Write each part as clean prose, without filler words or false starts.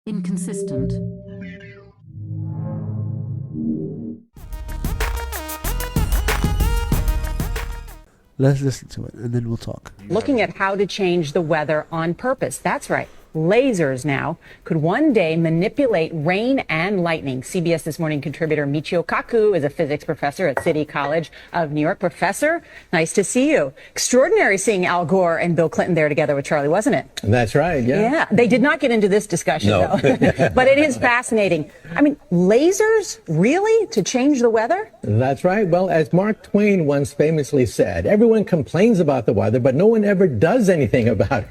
inconsistent. Let's listen to it, and then we'll talk. Looking at how to change the weather on purpose. That's right. Lasers now could one day manipulate rain and lightning. CBS This Morning contributor Michio Kaku is a physics professor at City College of New York. Professor, nice to see you. Extraordinary seeing Al Gore and Bill Clinton there together with Charlie, wasn't it? That's right, yeah. Yeah, they did not get into this discussion, No. though. But it is fascinating. I mean, lasers, really? To change the weather? That's right. Well, as Mark Twain once famously said, everyone complains about the weather, but no one ever does anything about it.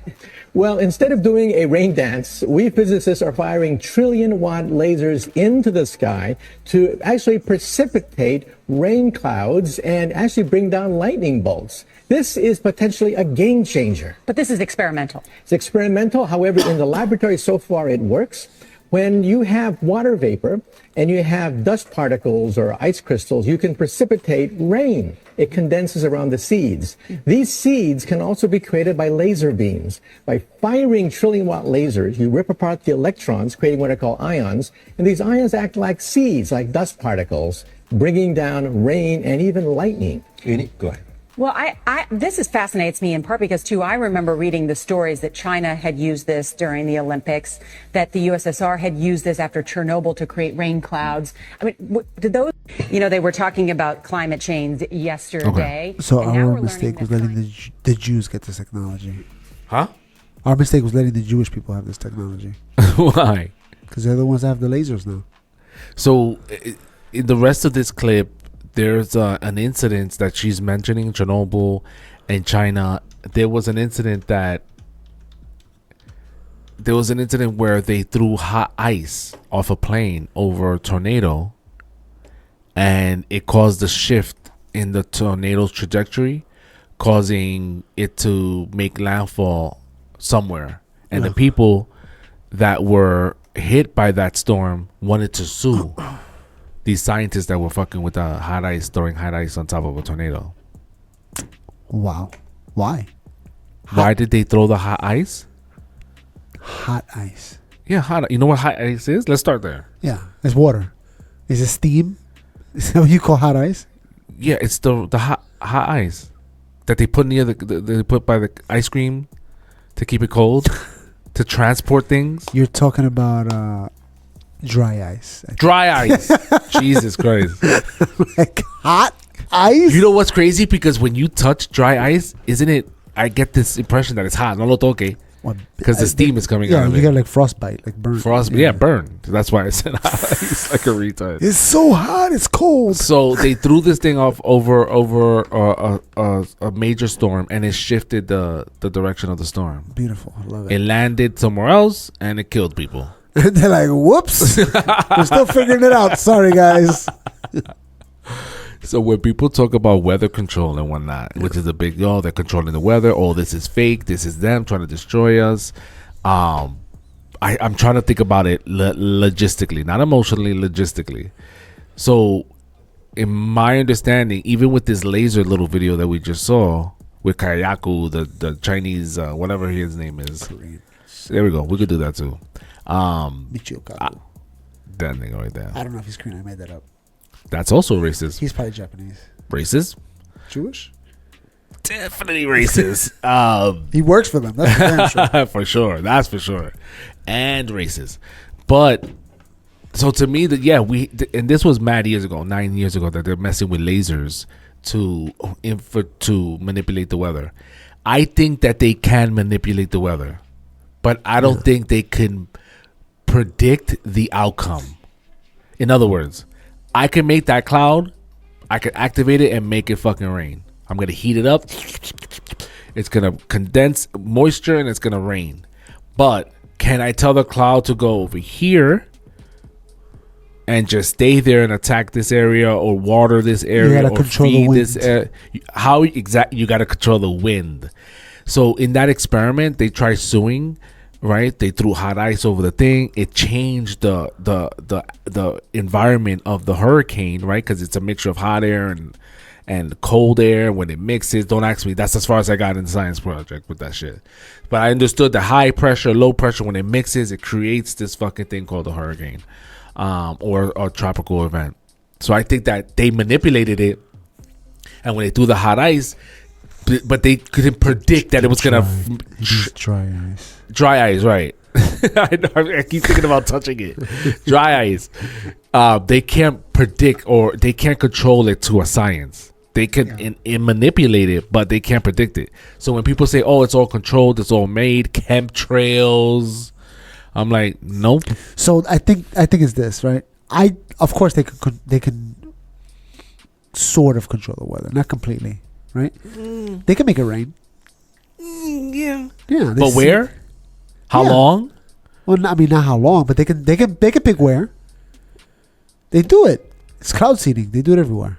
Well, instead of doing a rain dance, we physicists are firing trillion-watt lasers into the sky to actually precipitate rain clouds and actually bring down lightning bolts. This is potentially a game changer. But this is experimental. It's experimental. However, in the laboratory so far, it works. When you have water vapor and you have dust particles or ice crystals, you can precipitate rain. It condenses around the seeds. These seeds can also be created by laser beams. By firing trillion-watt lasers, you rip apart the electrons, creating what are called ions, and these ions act like seeds, like dust particles, bringing down rain and even lightning. Go ahead. Well, this fascinates me in part because, too, I remember reading the stories that China had used this during the Olympics, that the USSR had used this after Chernobyl to create rain clouds. I mean, did those, they were talking about climate change yesterday. Okay. So and now our we're mistake was learning letting the Jews get this technology. Huh? Our mistake was letting the Jewish people have this technology. Why? Because they're the ones that have the lasers now. So, in the rest of this clip, there's an incident that she's mentioning, Chernobyl and China. There was an incident where they threw hot ice off a plane over a tornado, and it caused a shift in the tornado's trajectory, causing it to make landfall somewhere. And the people that were hit by that storm wanted to sue these scientists that were fucking with the hot ice, throwing hot ice on top of a tornado. Wow. Why? Why did they throw the hot ice? Hot ice. Yeah, hot. You know what hot ice is? Let's start there. Yeah, it's water. Is it steam? Is that what you call hot ice? Yeah, it's the hot ice that they put near they put by the ice cream to keep it cold, to transport things. You're talking about dry ice. Dry ice. Jesus Christ. Like hot ice? You know what's crazy? Because when you touch dry ice, isn't it? I get this impression that it's hot. No lo toque. Because the steam is coming out of it. Yeah, you got like frostbite, like burn. Frostbite, yeah, burn. That's why I said hot ice like a retard. It's so hot, it's cold. So they threw this thing off over a major storm, and it shifted the direction of the storm. Beautiful, I love It it. landed somewhere else, and it killed people. They're like, whoops. We're still figuring it out. Sorry, guys. So when people talk about weather control and whatnot, which is a big, they're controlling the weather. Oh, this is fake. This is them trying to destroy us. I'm trying to think about it logistically, not emotionally, logistically. So in my understanding, even with this laser little video that we just saw with Kayaku, the Chinese, whatever his name is. Korean. There we go. We could do that too. Michio Kaku. That thing right there. I don't know if he's Korean. I made that up. That's also racist. He's probably Japanese. Racist? Jewish? Definitely racist. He works for them. That's for damn sure. For sure. That's for sure. And racist. But so to me, and this was mad years ago, 9 years ago, that they're messing with lasers to manipulate the weather. I think that they can manipulate the weather, but I don't think they can predict the outcome. In other words, I can make that cloud, I can activate it and make it fucking rain. I'm going to heat it up. It's going to condense moisture and it's going to rain. But can I tell the cloud to go over here and just stay there and attack this area or water this area or feed this area? How exactly? You got to control the wind. So in that experiment, they tried suing. Right, they threw hot ice over the thing. It changed the environment of the hurricane, right? Because it's a mixture of hot air and cold air when it mixes. Don't ask me. That's as far as I got in the science project with that shit. But I understood the high pressure, low pressure, when it mixes, it creates this fucking thing called a hurricane, or a tropical event. So I think that they manipulated it, and when they threw the hot ice, but they couldn't predict that it was gonna dry ice. Dry ice, right? I keep thinking about touching it. Dry ice. They can't predict, or they can't control it to a science. They can manipulate it, but they can't predict it. So when people say, "Oh, it's all controlled, it's all made," chemtrails, I'm like, nope. So I think it's this, right? Of course they can sort of control the weather, not completely, right? They can make it rain. Yeah. But where? How long? Well, I mean, not how long, but they can pick where. They do it. It's cloud seeding. They do it everywhere.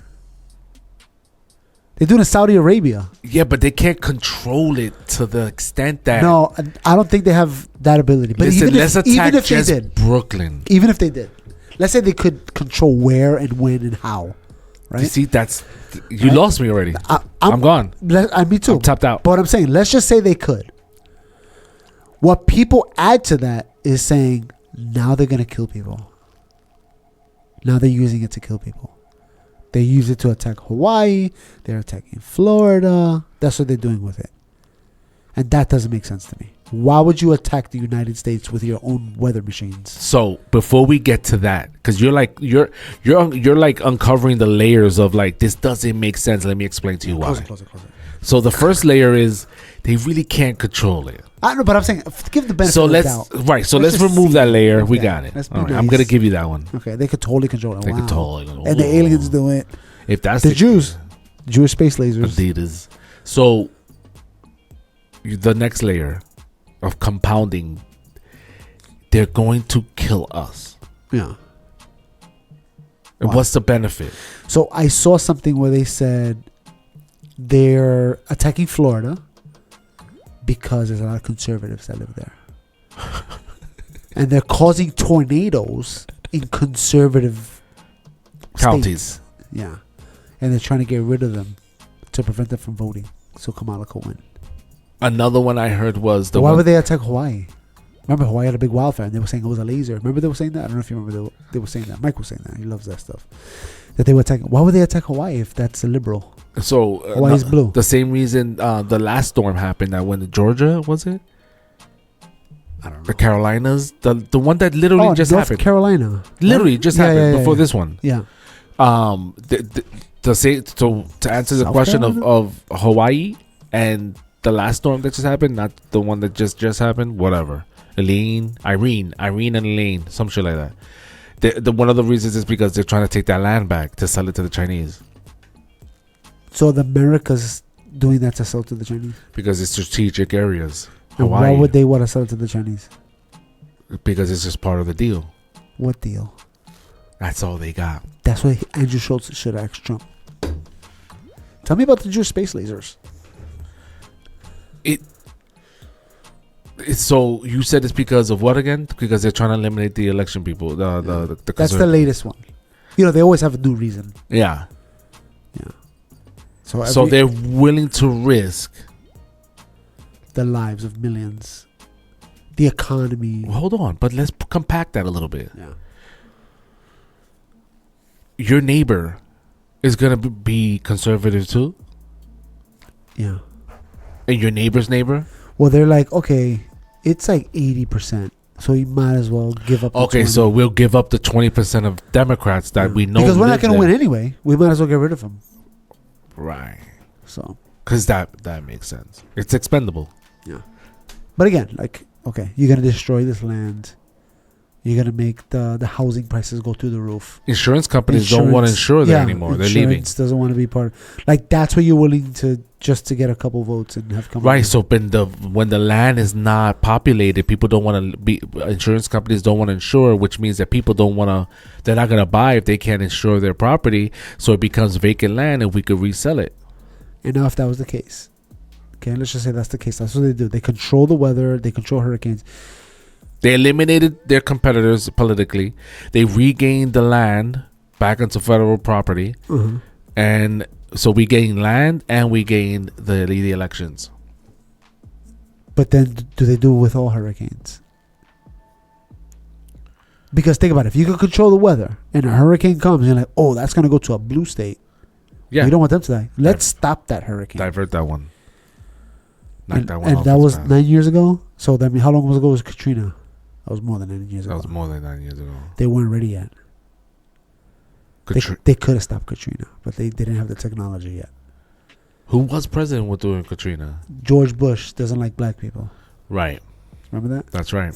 They do it in Saudi Arabia. Yeah, but they can't control it to the extent that. No, I don't think they have that ability. But listen, let's attack even if just they did, Brooklyn. even if they did, let's say they could control where and when and how, right? You see, you lost me already. I'm gone. Me too. I'm tapped out. But what I'm saying, let's just say they could. What people add to that is saying, now they're going to kill people. Now they're using it to kill people. They use it to attack Hawaii. They're attacking Florida. That's what they're doing with it. And that doesn't make sense to me. Why would you attack the United States with your own weather machines? So before we get to that, because you're like uncovering the layers of like, this doesn't make sense. Let me explain to you why. Close it. So the first layer is they really can't control it. I know, but I'm saying, give the benefit So of the let's doubt. So let's remove that layer. We got it. Let's be All right, nice. I'm gonna give you that one. Okay, they could totally control it. They Wow. could totally. And the aliens do it. If that's The Jews. Jewish space lasers. Adidas. So the next layer of compounding, they're going to kill us. Yeah. And what's the benefit? So I saw something where they said they're attacking Florida because there's a lot of conservatives that live there. And they're causing tornadoes in conservative Counties. states. Yeah. And they're trying to get rid of them to prevent them from voting. So Kamala could win. Another one I heard was Why would they attack Hawaii? Remember, Hawaii had a big wildfire and they were saying it was a laser. Remember they were saying that? I don't know if you remember they were saying that. Mike was saying that. He loves that stuff. That they were attacking. Why would they attack Hawaii if that's a liberal? So Hawaii's blue. The same reason the last storm happened that when Georgia, was it? I don't know. The Carolinas, the one that literally just North happened. Carolina. Literally just happened before this one. Yeah. To answer the South question Carolina? of Hawaii and the last storm that just happened, not the one that just happened, whatever. Irene and Elaine, some shit like that. The one of the reasons is because they're trying to take that land back to sell it to the Chinese. So the America's doing that to sell to the Chinese? Because it's strategic areas. And Hawaii. why would they want to sell it to the Chinese? Because it's just part of the deal. What deal? That's all they got. That's why Andrew Schultz should ask Trump. Tell me about the Jewish space lasers. It's so you said it's because of what again? Because they're trying to eliminate the election people. The That's the latest one. You know, they always have a new reason. Yeah. Yeah. So they're willing to risk the lives of millions, the economy. Well, hold on, but let's compact that a little bit. Yeah. Your neighbor is gonna be conservative too. Yeah. And your neighbor's neighbor. Well, they're like, okay, it's like 80%, so you might as well give up. Okay, so we'll give up the 20% of Democrats that we know because we're not live going to there. win anyway. We might as well get rid of them. Right. So. Because that makes sense. It's expendable. Yeah. But again, like, okay, you're going to destroy this land. You're going to make the housing prices go through the roof. Insurance companies don't want to insure there anymore. They're leaving. Insurance doesn't want to be part. Like, that's where you're willing to just to get a couple votes and have come. Right. So when the land is not populated, people don't want to be. Insurance companies don't want to insure, which means that people don't want to. They're not going to buy if they can't insure their property. So it becomes vacant land, and we could resell it. And now, if that was the case, okay, let's just say that's the case. That's what they do. They control the weather. They control hurricanes. They eliminated their competitors politically. They regained the land back into federal property. Mm-hmm. And So we gain land and we gain the elections. But then, do they do it with all hurricanes? Because think about it. If you can control the weather and a hurricane comes, you're like, oh, that's going to go to a blue state. Yeah. We don't want them to die. Let's stop that hurricane. Divert that one. Knock And, that one and off that its was path. 9 years ago. So that means how long ago was Katrina? That was more than 9 years ago. That was more than 9 years ago. They weren't ready yet. They could have stopped Katrina, but they didn't have the technology yet. Who was president with doing Katrina? George Bush doesn't like black people. Right. Remember that? That's right.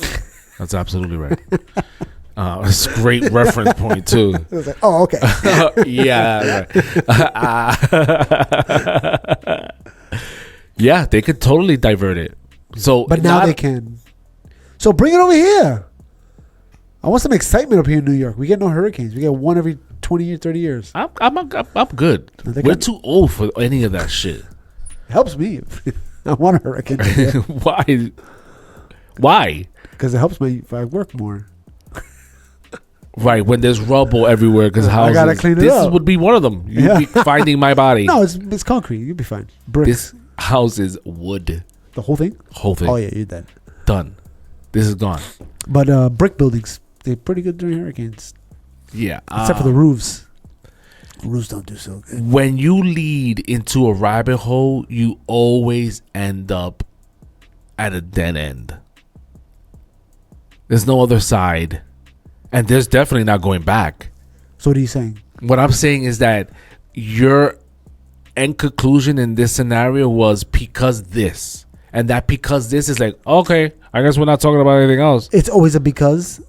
That's absolutely right. It's a great reference point too. It was like, oh, okay. Yeah. Yeah, they could totally divert it. So, But now they can. So bring it over here. I want some excitement up here in New York. We get no hurricanes. We get one every 20 years, 30 years. I'm good. No, they We're got- too old for any of that shit. Helps me. I want a hurricane Why? Why? because it helps me if I work more. Right, when there's rubble everywhere because I houses. gotta clean it this up. would be one of them. You'd Yeah. be finding my body. No, it's concrete. You'll be fine. Bricks. This house is wood. The whole thing? Whole thing. Oh, yeah, you're dead. Done. This is gone. But brick buildings, they're pretty good during hurricanes. Yeah. Except for the roofs. Roofs don't do so good. When you lead into a rabbit hole, you always end up at a dead end. There's no other side. And there's definitely not going back. So what are you saying? What I'm saying is that your end conclusion in this scenario was because this. And that because this is like, okay, I guess we're not talking about anything else. It's always a because.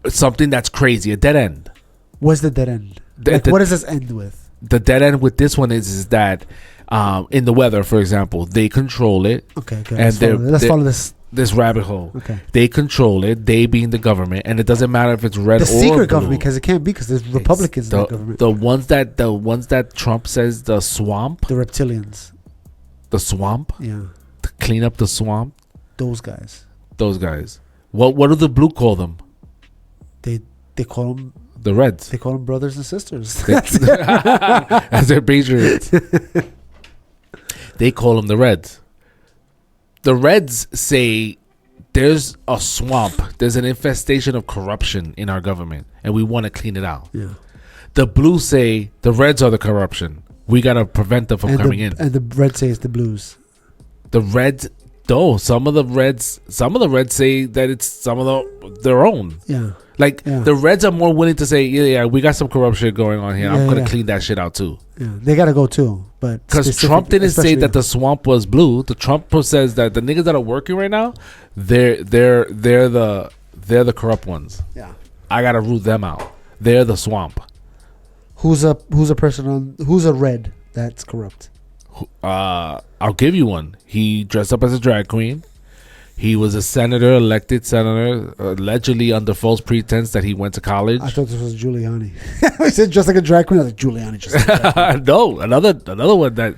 Something that's crazy, a dead end. What's the dead end? What does this end with? The dead end with this one is that in the weather, for example, they control it. Okay, good. And Let's follow this. This rabbit hole. Okay. They control it. They being the government, and it doesn't matter if it's red The or secret blue. government, because it can't be, because there's Republicans in the government. The ones that Trump says the swamp, The reptilians. the swamp, Yeah. to clean up the swamp. Those guys. Those guys. What do the blue call them? They call them The reds. They call them brothers and sisters. As their patriots. They call them the reds. The reds say there's a swamp. There's an infestation of corruption in our government, and we want to clean it out. Yeah. The blues say the reds are the corruption. We got to prevent them from coming in. And the red says the blues. The reds, though, some of the reds say that it's some of their own. Yeah. Like, Yeah. the reds are more willing to say, yeah, we got some corruption going on here. I'm Yeah, going to yeah. clean that shit out, too. Yeah. They got to go too. But Because Trump didn't say that the swamp was blue. The Trump says that the niggas that are working right now, they're the corrupt ones. Yeah. I gotta root them out. They're the swamp. Who's a red that's corrupt? I'll give you one. He dressed up as a drag queen. He was a elected senator, allegedly under false pretense that he went to college. I thought this was Giuliani. I said just like a drag queen. I was like Giuliani. Just like a drag queen. No, another one that,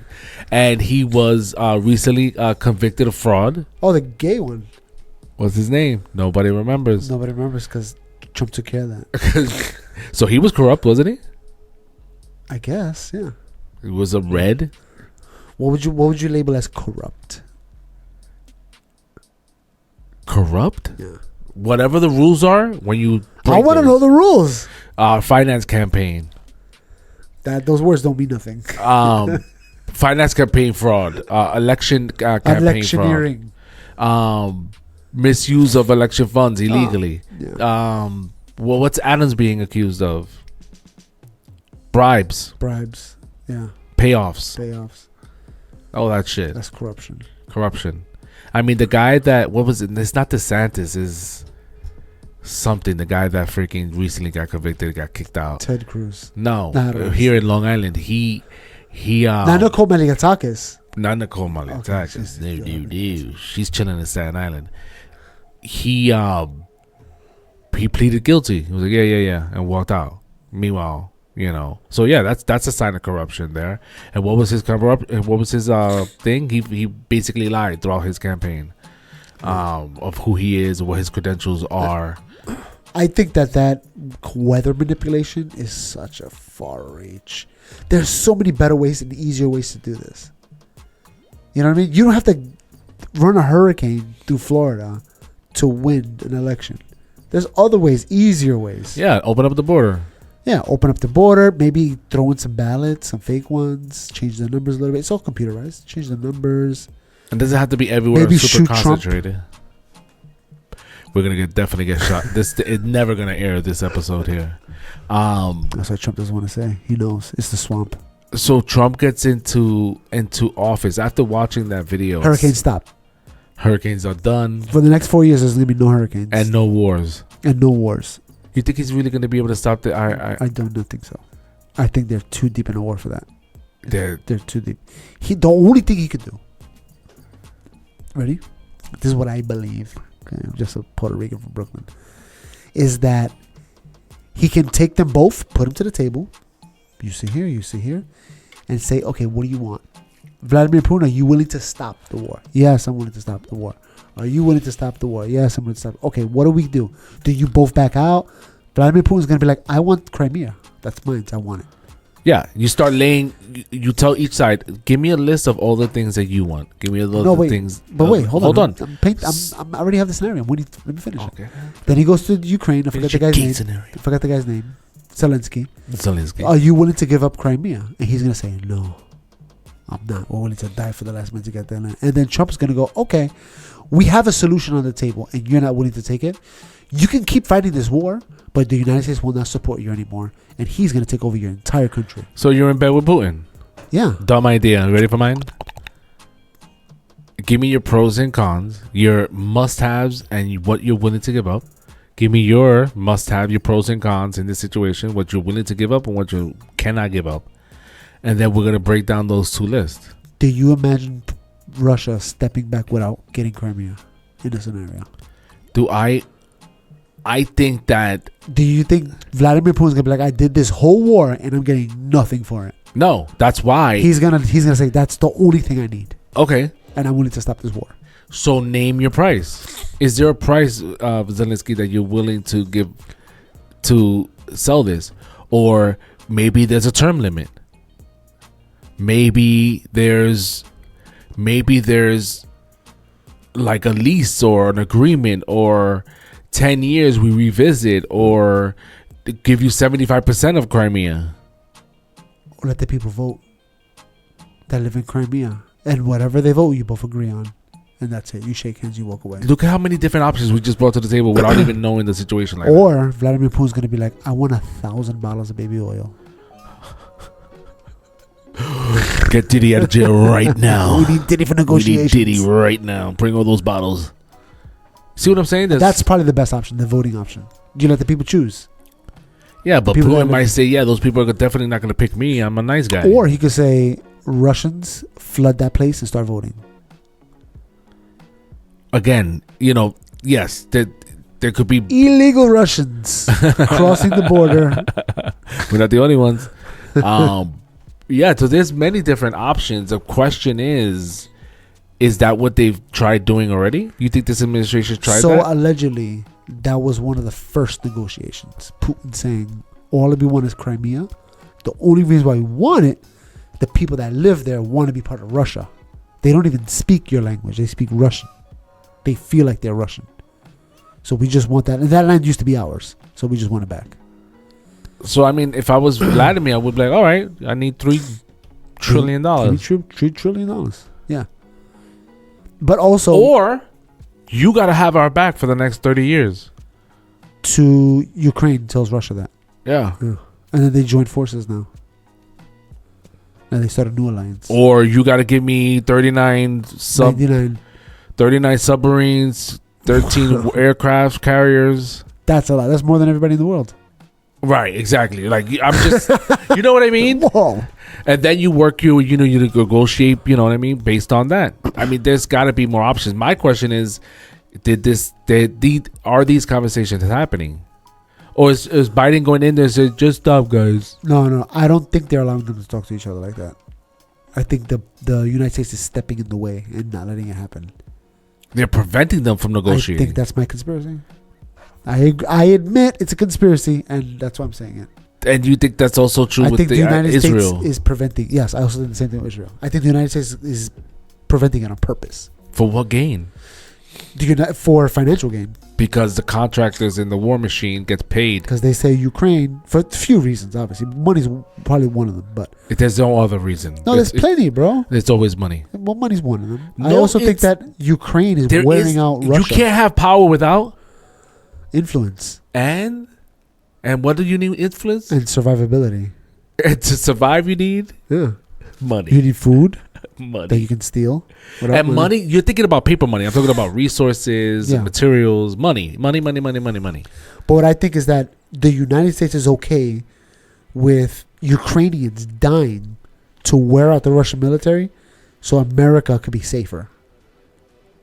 and he was recently convicted of fraud. Oh, the gay one. What's his name? Nobody remembers. Nobody remembers because Trump took care of that. So he was corrupt, wasn't he? I guess. Yeah. He was a red. What would you label as corrupt? Corrupt? Yeah. Whatever the rules are, when you I want to know the rules. finance campaign, Those words don't mean nothing. finance campaign fraud, election campaign Electioneering. fraud, misuse of election funds illegally. Yeah. What's Adams being accused of? Bribes, Bribes. Yeah. payoffs, Payoffs. all that shit. That's corruption. Corruption. I mean, the guy that, what was it? It's not DeSantis, is something. The guy that freaking recently got convicted, got kicked out. Ted Cruz. No, Nah, I don't know. here in Long Island, he Not Nicole Meliatakis. not Nicole Malitakis. No. She's chilling in Staten Island. He pleaded guilty. He was like, yeah, and walked out. Meanwhile, so yeah, that's a sign of corruption there. And what was his thing? He basically lied throughout his campaign of who he is, what his credentials are. I think that weather manipulation is such a far reach. There's so many better ways and easier ways to do this. You know what I mean? You don't have to run a hurricane through Florida to win an election. There's other ways, easier ways. Yeah, open up the border. Yeah, open up the border, maybe throw in some ballots, some fake ones, change the numbers a little bit. It's all computerized. Change the numbers. And does it have to be everywhere Maybe super shoot Trump. concentrated? We're gonna definitely get shot. It's never gonna air this episode here. That's what Trump doesn't want to say. He knows it's the swamp. So Trump gets into office after watching that video. Hurricane stop. Hurricanes are done. For the next 4 years, there's gonna be no hurricanes And no wars. and no wars. You think he's really gonna be able to stop the? I don't think so. I think they're too deep in a war for that. They're They're too deep. The only thing he could do. Ready? This is what I believe. Okay, I'm just a Puerto Rican from Brooklyn. Is that he can take them both, put them to the table. You sit here, and say, okay, what do you want? Vladimir Putin, are you willing to stop the war? Yes, I'm willing to stop the war. Are you willing to stop the war? Yes, I'm willing to stop. Okay, what do we do? Do you both back out? Vladimir Putin's going to be like, I want Crimea. That's mine. I want it. Yeah, you start laying. You tell each side, give me a list of all the things that you want. Give me a list of things. But wait, hold on. on. I already have the scenario. Let me finish. Okay. Then he goes to Ukraine. I forgot the guy's name. Scenario. I forgot the guy's name. Zelensky. Zelensky. Are you willing to give up Crimea? And he's going to say, no, I'm not. We're willing to die for the last man to get that land. And then Trump's going to go, okay, we have a solution on the table and you're not willing to take it. You can keep fighting this war, but the United States will not support you anymore. And he's going to take over your entire country. So you're in bed with Putin. Yeah. Dumb idea. Ready for mine? Give me your pros and cons, your must-haves, and what you're willing to give up. Give me your must-have, your pros and cons in this situation, what you're willing to give up and what you cannot give up. And then we're going to break down those two lists. Do you imagine Russia stepping back without getting Crimea in this scenario? I think that... Do you think Vladimir Putin's going to be like, I did this whole war and I'm getting nothing for it? No, that's why. He's gonna say, that's the only thing I need. Okay. And I'm willing to stop this war. So name your price. Is there a price, Zelensky, that you're willing to give to sell this? Or maybe there's a term limit. Maybe there's like a lease or an agreement, or 10 years we revisit, or give you 75% of Crimea. Or let the people vote that live in Crimea. And whatever they vote, you both agree on. And that's it. You shake hands, you walk away. Look at how many different options we just brought to the table without even knowing the situation like that. Or Vladimir Putin's going to be like, I want 1,000 bottles of baby oil. Get Diddy out of jail right now. We need Diddy for negotiations. We need Diddy right now. Bring all those bottles. See what I'm saying? That's probably the best option, the voting option. You let the people choose. Yeah, but People Putin that might say, yeah, those people are definitely not going to pick me. I'm a nice guy. Or he could say, Russians flood that place and start voting. Again, yes, there could be Illegal Russians crossing the border. We're not the only ones. Yeah, so there's many different options. The question is that what they've tried doing already? You think this administration tried that? So allegedly, that was one of the first negotiations. Putin saying, all we want is Crimea. The only reason why we want it, the people that live there want to be part of Russia. They don't even speak your language. They speak Russian. They feel like they're Russian. So we just want that. And that land used to be ours. So we just want it back. So, I mean, if I was Vladimir, I would be like, all right, I need $3 trillion. $3 trillion. Yeah. But also... Or you got to have our back for the next 30 years. To Ukraine tells Russia that. Yeah. And then they joined forces now. And they start a new alliance. Or you got to give me 39 submarines, 13 aircraft carriers. That's a lot. That's more than everybody in the world. Right, exactly. Like, I'm just, you know what I mean? Whoa. And then you work you negotiate, you know what I mean, based on that. I mean, there's got to be more options. My question is, are these conversations happening? Or is Biden going in there and saying, just stop, guys? No. I don't think they're allowing them to talk to each other like that. I think the United States is stepping in the way and not letting it happen. They're preventing them from negotiating. I think that's my conspiracy. I admit it's a conspiracy, and that's why I'm saying it. And you think that's also true I with think the United Israel? States is preventing. Yes, I also think the same thing with Israel. I think the United States is preventing it on purpose. For what gain? For financial gain. Because the contractors in the war machine gets paid. Because they say Ukraine, for a few reasons, obviously. Money's probably one of them, but... There's no other reason. No, there's plenty, bro. There's always money. Well, money's one of them. No, I also think that Ukraine is wearing out Russia. You can't have power without... influence. And what do you need influence? And survivability. And to survive, you need... Yeah. Money. You need food. Money. That you can steal. And money, you're thinking about paper money. I'm talking about resources, materials, money. Money. But what I think is that the United States is okay with Ukrainians dying to wear out the Russian military so America could be safer.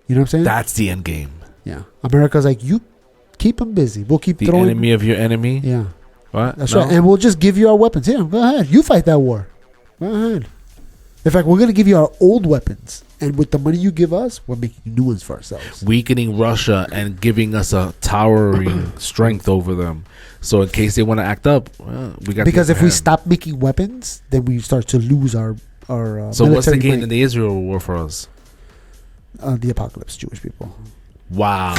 You know what I'm saying? That's the end game. Yeah. America's like, you keep them busy. We'll keep the throwing... enemy of your enemy? Yeah. What? That's right. And we'll just give you our weapons. Here, go ahead. You fight that war. Go ahead. In fact, we're going to give you our old weapons. And with the money you give us, we're making new ones for ourselves. Weakening Russia and giving us a towering strength over them. So in case they want to act up, we got... Because if we stop making weapons, then we start to lose our so what's the gain in the Israel war for us? The apocalypse, Jewish people. Wow.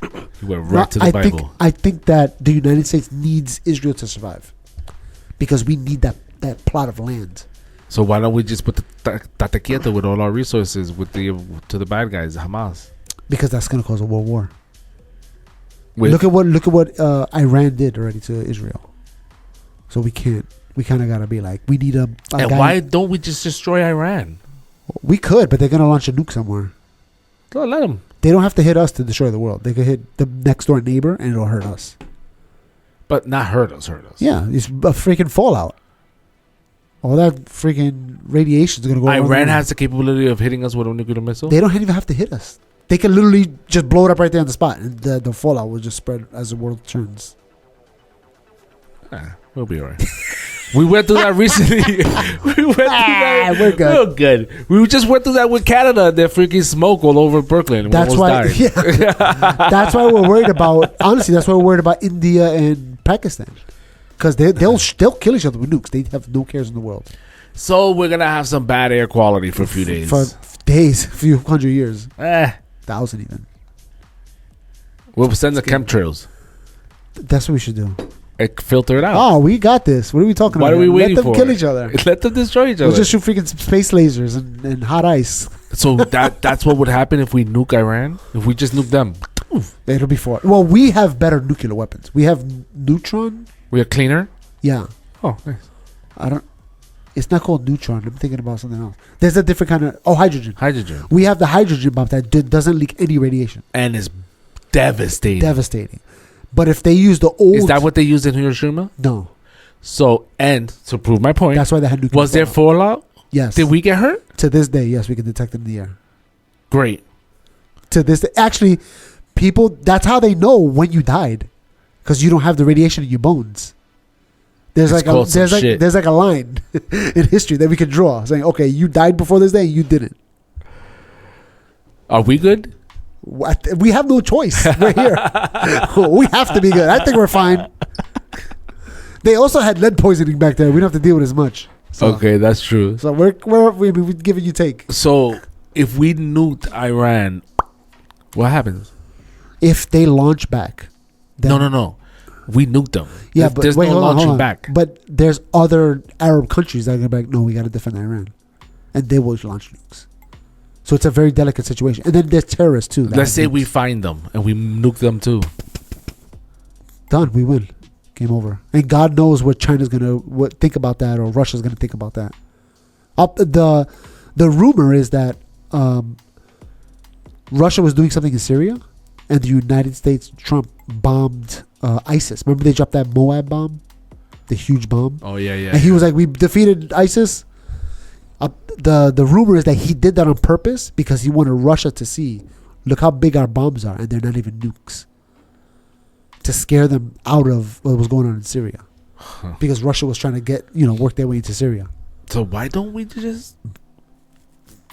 You went right to the Bible. I think that the United States needs Israel to survive. Because we need that plot of land. So why don't we just put the Tate Quieto with all our resources to the bad guys, Hamas? Because that's going to cause a world war. Look at what Iran did already to Israel. So we can't. We kind of got to be like, we need a and guy. Why don't we just destroy Iran? We could, but they're going to launch a nuke somewhere. Go let them. They don't have to hit us to destroy the world. They could hit the next door neighbor and it'll hurt us. But not hurt us. Yeah, it's a freaking fallout. All that freaking radiation is going to go. Iran has the capability of hitting us with a nuclear missile? They don't even have to hit us. They can literally just blow it up right there on the spot. And the fallout will just spread as the world turns. We'll be all right. We went through that recently. We're good. We're good. We just went through that with Canada. Their freaking smoke all over Brooklyn. That's why. Yeah, that's why we're worried about. Honestly, that's why we're worried about India and Pakistan, because they'll kill each other with nukes. They have no cares in the world. So we're gonna have some bad air quality for a few days. For days, a few hundred years, 1,000 even. We'll send the chemtrails. That's what we should do. Filter it out. Oh, we got this. What are we talking about? What are we waiting for? Let them kill each other. Let them destroy each other. We'll just shoot freaking space lasers and hot ice. So that's what would happen if we nuke Iran? If we just nuke them? It'll be for... Well, we have better nuclear weapons. We have neutron. We are cleaner? Yeah. Oh, nice. I don't... It's not called neutron. I'm thinking about something else. There's a different kind of... Oh, hydrogen. Hydrogen. We have the hydrogen bomb that doesn't leak any radiation. And it's devastating. Devastating. But if they use the old... Is that what they used in Hiroshima? No. So, and to prove my point... That's why they had nuclear Was there fallout? Yes. Did we get hurt? To this day, yes, we can detect it in the air. Great. To this day... Actually, people... That's how they know when you died. Because you don't have the radiation in your bones. There's like a line in history that we can draw saying, okay, you died before this day, you didn't. Are we good? We have no choice. We're here. We have to be good. I think we're fine. They also had lead poisoning back there. We don't have to deal with as much. So, okay, that's true. So we're giving you take. So if we nuked Iran, what happens? If they launch back. No. We nuked them. Yeah, but there's wait, no launching hold on. back. But there's other Arab countries that are going to be like, no, we got to defend Iran. And they will launch nukes. So it's a very delicate situation. And then there's terrorists too. Let's say we find them and we nuke them too. Done. We win. Game over. And God knows what China's going to think about that, or Russia's going to think about that. The rumor is that Russia was doing something in Syria, and the United States, Trump, bombed ISIS. Remember they dropped that Moab bomb? The huge bomb? Oh, yeah. And he was like, we defeated ISIS. The rumor is that he did that on purpose because he wanted Russia to see, look how big our bombs are, and they're not even nukes, to scare them out of what was going on in Syria, because Russia was trying to work their way into Syria. So why don't we just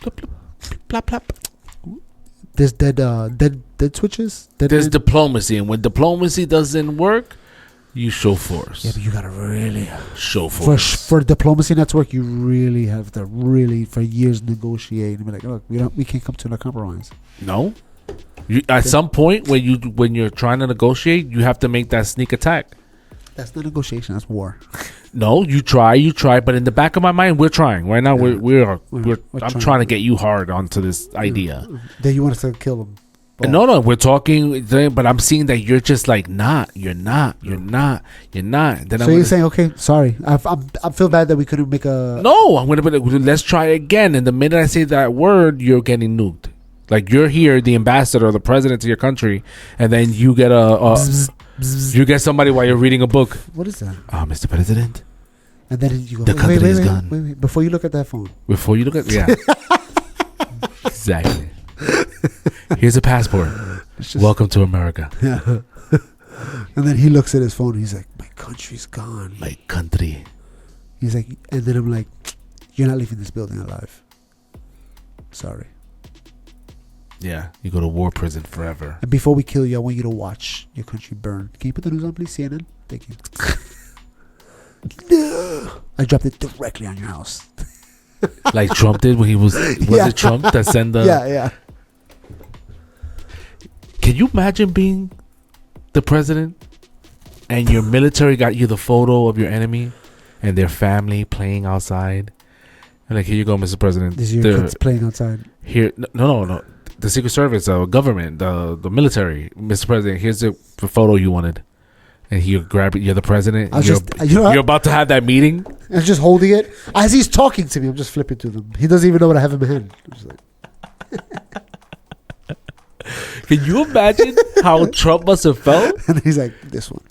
plop, plop, plop? There's dead switches. There's diplomacy, and when diplomacy doesn't work, you show force. Yeah, but you gotta really Show force. for diplomacy network. You really have to for years negotiate and be like, look, we can't come to a compromise. No. At some point when you're trying to negotiate, you have to make that sneak attack. That's not negotiation. That's war. No, you try, but in the back of my mind, we're trying right now. Yeah. I'm trying to get you hard onto this idea. Then you want us to kill them. No, we're talking, but I'm seeing that you're just like, you're not. Then So you're saying, okay, sorry, I feel bad that we couldn't make a. no, I'm gonna be like, let's try again. And the minute I say that word, you're getting nuked. Like you're here, the ambassador or the president to your country, and then you get you get somebody while you're reading a book. What is that? Mr. President. And then you go, The country is gone. Wait, before you look at that phone. Before you look at exactly. Here's a passport. Welcome to America. Yeah. And then he looks at his phone. And he's like, my country's gone. My country. He's like, and then I'm like, you're not leaving this building alive. Sorry. Yeah, you go to war prison forever. And before we kill you, I want you to watch your country burn. Can you put the news on, please, CNN? Thank you. No. I dropped it directly on your house. Like Trump did when he was it Trump that sent the... Yeah. Can you imagine being the president and your military got you the photo of your enemy and their family playing outside? And like, here you go, Mr. President. This is your kids playing outside. Here, no. The Secret Service, government, the military, Mr. President. Here's the photo you wanted, and you grab it. You're the president. You're about to have that meeting. I'm just holding it as he's talking to me. I'm just flipping through them. He doesn't even know what I have in my hand. I'm just like, can you imagine how Trump must have felt? And he's like, this one.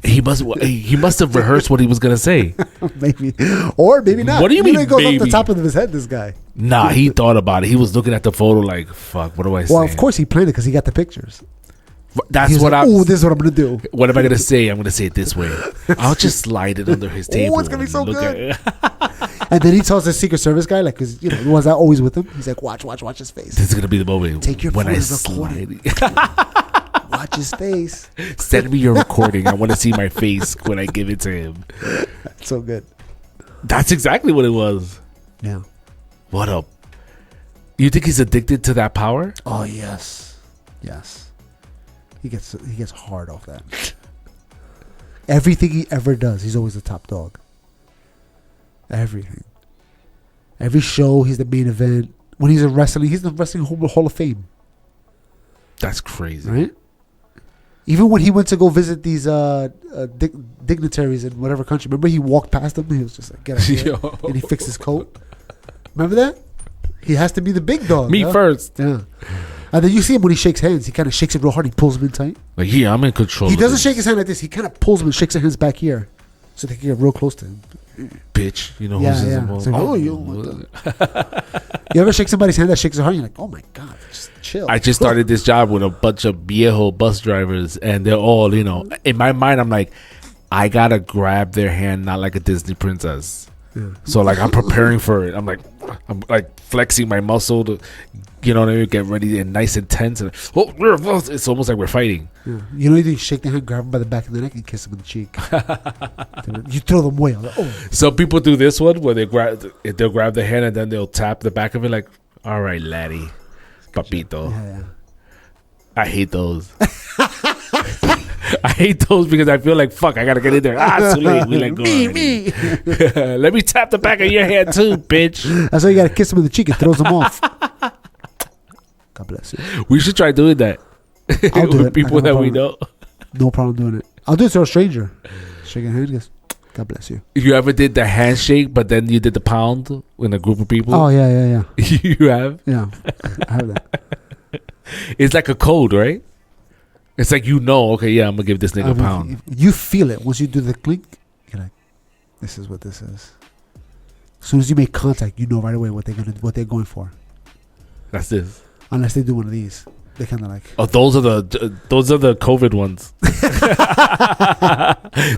He must have rehearsed what he was gonna say. Maybe, or maybe not. What do you mean? He goes maybe? off the top of his head. This guy. Nah, he thought about it. He was looking at the photo like, "Fuck, what do I say?" Well, of course he planned it because he got the pictures. That's what Oh, this is what I'm gonna do. What am I gonna say? I'm gonna say it this way. I'll just slide it under his table. Oh, it's gonna be so good. And then he tells the Secret Service guy, like, because the ones that always with him. He's like, watch his face. This is gonna be the moment. Take your when I recording. Watch his face. Send me your recording. I want to see my face when I give it to him. That's so good. That's exactly what it was. Yeah. What up? You think he's addicted to that power? Oh yes. He gets hard off that. Everything he ever does, he's always the top dog. Everything. Every show, he's the main event. When he's in wrestling, he's the Wrestling Hall of Fame. That's crazy, right? Even when he went to go visit these dignitaries in whatever country, remember he walked past them? He was just like, get out of here. And he fixed his coat. Remember that? He has to be the big dog. Me first. Yeah. And then you see him when he shakes hands. He kind of shakes it real hard. He pulls them in tight. Like, yeah, I'm in control. He doesn't shake his hand like this. He kind of pulls them and shakes their hands back here. So they can get real close to him. Bitch. You know who's involved. Like, you ever shake somebody's hand that shakes their heart? You're like, oh my God, just chill. I just started this job with a bunch of viejo bus drivers, and they're all, in my mind, I'm like, I gotta grab their hand, not like a Disney princess. Yeah. So like, I'm preparing for it. I'm like flexing my muscle to, get ready and nice and tense. And it's almost like we're fighting. Yeah. You shake their hand, grab them by the back of the neck, and kiss them in the cheek. You throw them away. Like, oh. Some people do this one where they'll grab the hand and then they'll tap the back of it like, all right, laddie, papito. Yeah. I hate those. I hate those because I feel like, fuck, I gotta get in there. It's too late. We let go. Me. Let me tap the back of your hand too, bitch. That's why you gotta kiss them in the cheek. It throws them off. God bless you. We should try doing that. I'll do with it. people that we know. No problem doing it. I'll do it to a stranger. Shake a hand. Goes, God bless you. You ever did the handshake, but then you did the pound in a group of people? Oh yeah. You have? Yeah, I have that. It's like a code, right? It's like okay, yeah, I'm gonna give this nigga a pound. You feel it once you do the clink. You're like, this is what this is. As soon as you make contact, you know right away what they're going for. That's this. Unless they do one of these, they kind of like. Oh, those are the COVID ones.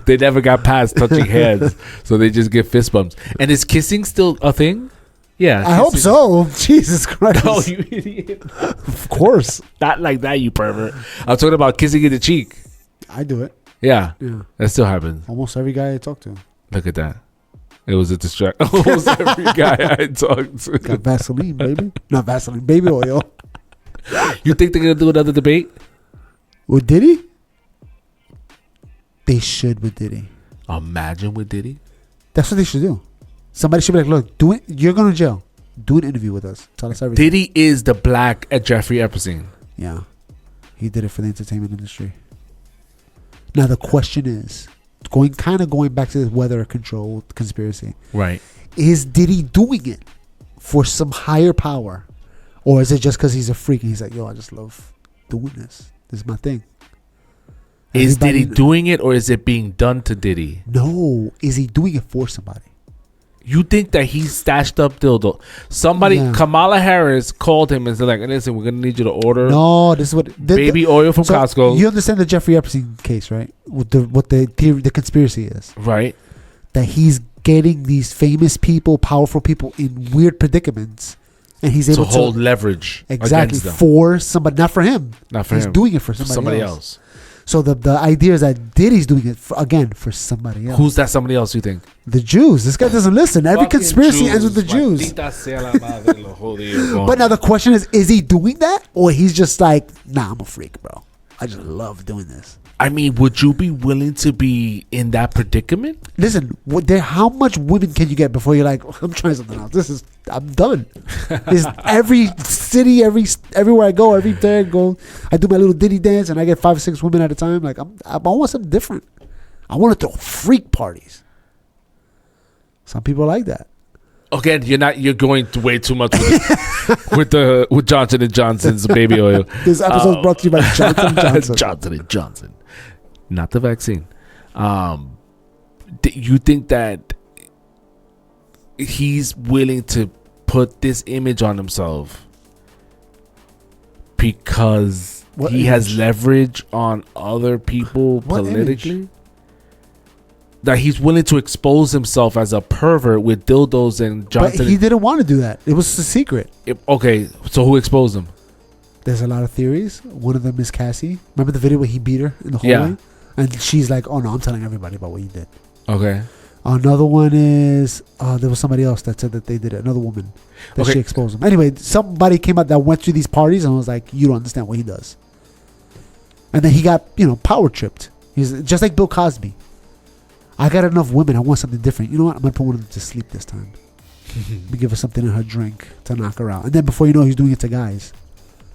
They never got past touching hands, so they just get fist bumps. And is kissing still a thing? Yeah, I hope so. Jesus Christ. No, you idiot. Of course. Not like that, you pervert. I'm talking about kissing in the cheek. I do it. Yeah, Yeah. that still happens. Almost every guy I talk to. Look at that. It was a distract. Almost every guy I talked to. Got Vaseline, baby. Not Vaseline, baby oil. You think they're gonna do another debate? With Diddy? They should with Diddy. Imagine with Diddy. That's what they should do. Somebody should be like, look, do it. You're going to jail. Do an interview with us. Tell us everything. Diddy is the black at Jeffrey Epstein. Yeah. He did it for the entertainment industry. Now the question is, going back to the weather control conspiracy. Right. Is Diddy doing it for some higher power? Or is it just because he's a freak and he's like, yo, I just love doing this. This is my thing. Is Everybody- Diddy doing it or is it being done to Diddy? No. Is he doing it for somebody? You think that he stashed up dildo? Somebody, Yeah. Kamala Harris called him and said, like, listen, we're gonna need you to order No, this is what baby oil from so Costco. You understand the Jeffrey Epstein case, right? What the theory, the conspiracy is Right. that he's getting these famous people, powerful people in weird predicaments, and he's To able hold to leverage exactly against them. for somebody, not for him. Not for he's him. doing it for For somebody else. So the idea is that Diddy's doing it for somebody else. Who's that somebody else you think? The Jews? This guy doesn't listen. Every Fucking conspiracy Jews. ends with the Jews. Maldita sea la madre, lo jodido. But now the question is he doing that, or he's just like, nah, I'm a freak, bro. I just love doing this. I mean, would you be willing to be in that predicament? Listen, how much women can you get before you're like, I'm trying something else? I'm done. Is every city, everywhere I go, every day I go, I do my little Diddy dance and I get 5 or 6 women at a time. Like I want something different. I want to throw freak parties. Some people like that. Again, you're going way too much with Johnson and Johnson's baby oil. This episode is brought to you by Johnson & Johnson. Johnson and Johnson, not the vaccine. You think that he's willing to put this image on himself because What he has image? leverage on other people What politically? image? That he's willing to expose himself as a pervert with dildos and But Johnson. he didn't want to do that. It was a secret. Okay, so who exposed him? There's a lot of theories. One of them is Cassie. Remember the video where he beat her in the hallway? Yeah. And she's like, oh no, I'm telling everybody about what you did. Okay. Another one is there was somebody else that said that they did it. Another woman that Okay. she exposed him. Anyway, somebody came out that went to these parties and was like, "You don't understand what he does." And then he got power tripped. He's just like Bill Cosby. I got enough women. I want something different. You know what? I'm gonna put one of them to sleep this time. Let me give her something in her drink to knock her out. And then before you know, he's doing it to guys.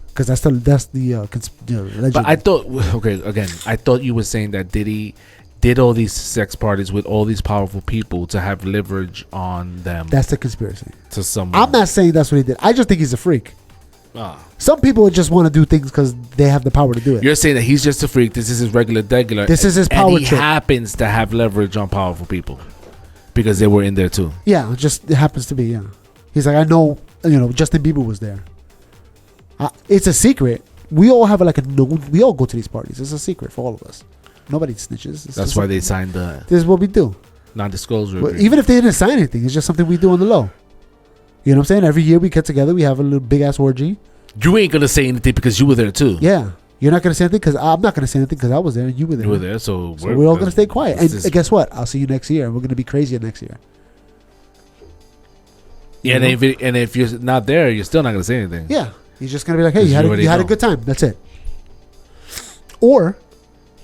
Because that's the legend. But I thought, okay, again, I thought you were saying that Diddy did all these sex parties with all these powerful people to have leverage on them. That's the conspiracy. To someone. I'm not saying that's what he did. I just think he's a freak. Ah. Some people just want to do things because they have the power to do it. You're saying that he's just a freak. This is his regular degular. This is his and power he trip. happens to have leverage on powerful people because they were in there too. Yeah, it happens to be. Yeah, he's like, I know. Justin Bieber was there. It's a secret. We all have we all go to these parties. It's a secret for all of us. Nobody snitches. That's why they signed the This is what we do. non-disclosure But agreement. even if they didn't sign anything, it's just something we do on the low. You know what I'm saying? Every year we get together, we have a little big ass orgy. You ain't gonna say anything because you were there too. Yeah, you're not gonna say anything because I'm not gonna say anything because I was there and you were there. You were there, so We're all gonna stay quiet. this And is- guess what? I'll see you next year. We're gonna be crazier next year. Yeah, and if you're not there, you're still not gonna say anything. Yeah, he's just gonna be like, "Hey, 'Cause you you had already a know. good time." That's it. Or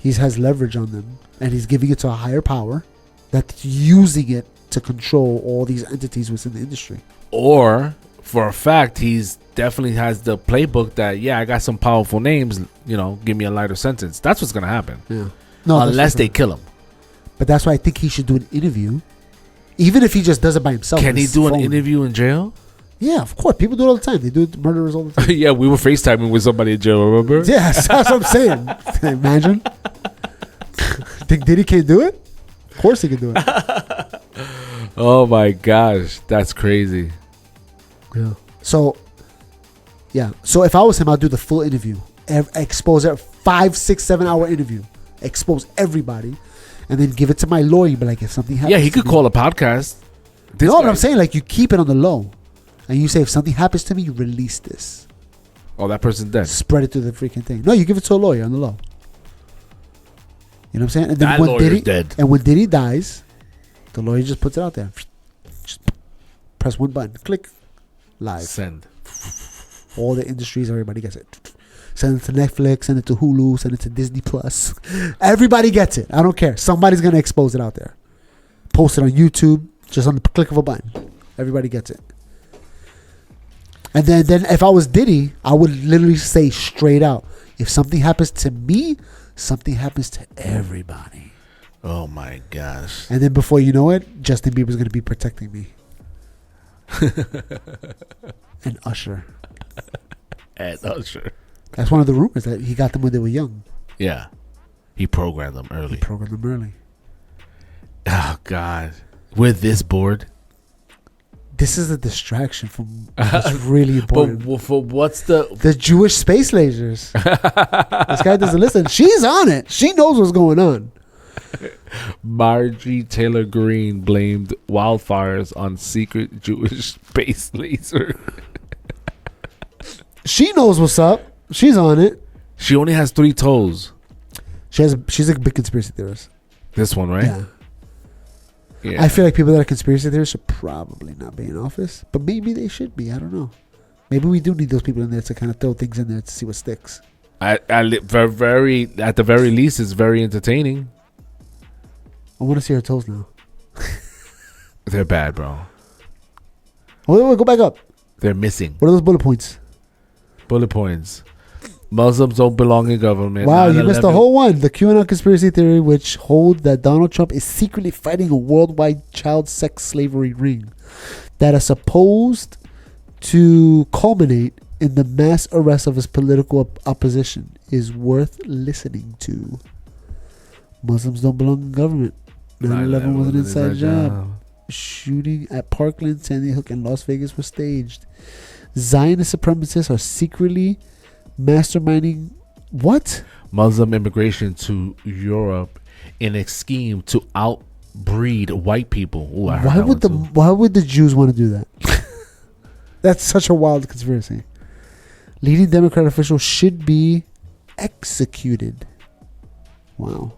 he has leverage on them, and he's giving it to a higher power that's using it to control all these entities within the industry. Or for a fact, he's definitely has the playbook that I got some powerful names. Give me a lighter sentence. That's what's gonna happen. Yeah. No, that's Unless they different. kill him. But that's why I think he should do an interview, even if he just does it by himself. Can on he his do an phone. interview in jail? Yeah, of course. People do it all the time. They do it to murderers all the time. Yeah, we were FaceTiming with somebody in jail. Remember? Yes, that's what I'm saying. Imagine. Think Diddy can't do it? Of course he can do it. Oh my gosh, that's crazy. Yeah. So if I was him, I'd do the full interview. Expose it, 5, 6, 7 hour interview. Expose everybody, and then give it to my lawyer. But if something happens, Yeah, he could call a podcast. No, but I'm saying you keep it on the low. And you say, if something happens to me, you release this. Oh, that person's dead. Spread it through the freaking thing. No, you give it to a lawyer on the low. You know what I'm saying? And then That when lawyer's Diddy, dead. And when Diddy dies, the lawyer just puts it out there. Just press one button. Click. Live. Send. All the industries, everybody gets it. Send it to Netflix, send it to Hulu, send it to Disney Plus. Everybody gets it. I don't care. Somebody's going to expose it out there. Post it on YouTube, just on the click of a button. Everybody gets it. And then if I was Diddy, I would literally say straight out, if something happens to me, something happens to everybody. Oh my gosh. And then before you know it, Justin Bieber's going to be protecting me. And Usher. And Usher. That's one of the rumors, that he got them when they were young. Yeah. He programmed them early. He programmed them early. Oh God. With this board. This is a distraction from what's really important. But for what's the Jewish space lasers. This guy doesn't listen. She's on it. She knows what's going on. Marjorie Taylor Greene blamed wildfires on secret Jewish space laser. She knows what's up. She's on it. She only has 3 toes. She's a big conspiracy theorist. This one, right? Yeah. Yeah. I feel like people that are conspiracy theorists should probably not be in office, but maybe they should be. I don't know. Maybe we do need those people in there to kind of throw things in there to see what sticks. At the very least, it's very entertaining. I want to see her toes now. They're bad, bro. Wait, go back up. They're missing. What are those bullet points? Bullet points. Muslims don't belong in government. Wow, you missed the whole one. The QAnon conspiracy theory, which holds that Donald Trump is secretly fighting a worldwide child sex slavery ring that is supposed to culminate in the mass arrest of his political opposition, is worth listening to. Muslims don't belong in government. 9/11 was an inside job. Shooting at Parkland, Sandy Hook, and Las Vegas was staged. Zionist supremacists are secretly masterminding what? Muslim immigration to Europe in a scheme to outbreed white people. Ooh, I heard Why would the Jews want to do that? That's such a wild conspiracy. Leading Democrat officials should be executed. Wow.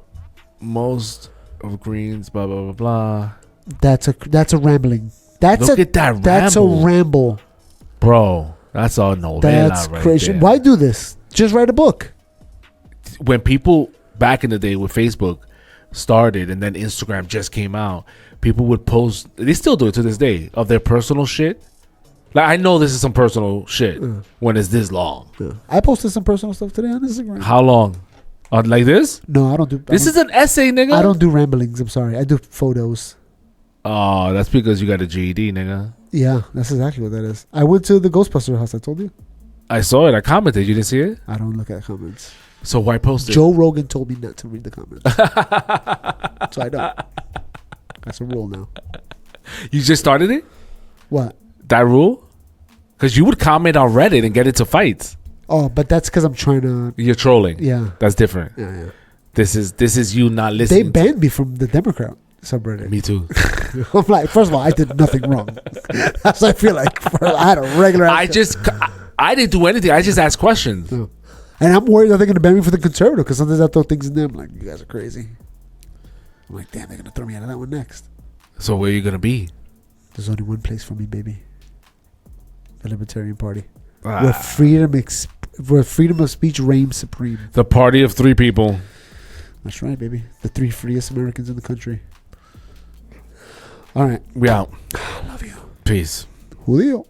Most of Greens, blah blah blah blah. That's a rambling. Look at that That's a ramble. ramble. Bro, that's all novela That's right crazy. there. Why do this? Just write a book. When people back in the day with Facebook started and then Instagram just came out, people would post, they still do it to this day, of their personal shit. Like, I know this is some personal shit when it's this long. I posted some personal stuff today on Instagram. How long? Like this? No, I don't do. This is an essay, nigga. I don't do ramblings. I'm sorry. I do photos. Oh, that's because you got a GED, nigga. Yeah, that's exactly what that is. I went to the Ghostbuster house. I told you. I saw it. I commented. You didn't see it? I don't look at comments. So why post it? Joe Rogan told me not to read the comments. So I don't. That's a rule now. You just started it? What? That rule? Because you would comment on Reddit and get into fights. Oh, but that's because I'm trying to. You're trolling. Yeah. That's different. Yeah. This is you not They listening. banned me from the Democrat subreddit. Me too. I'm like, first of all, I did nothing wrong. That's what I feel like. I had a regular. I didn't do anything. I just asked questions. No. And I'm worried that they're going to ban me for the conservative because sometimes I throw things in there. I'm like, you guys are crazy. I'm like, damn, they're going to throw me out of that one next. So where are you going to be? There's only one place for me, baby. The Libertarian Party. Where freedom of speech reigns supreme. The party of 3 people. That's right, baby. The 3 freest Americans in the country. All right. We out. I love you. Peace. Julio.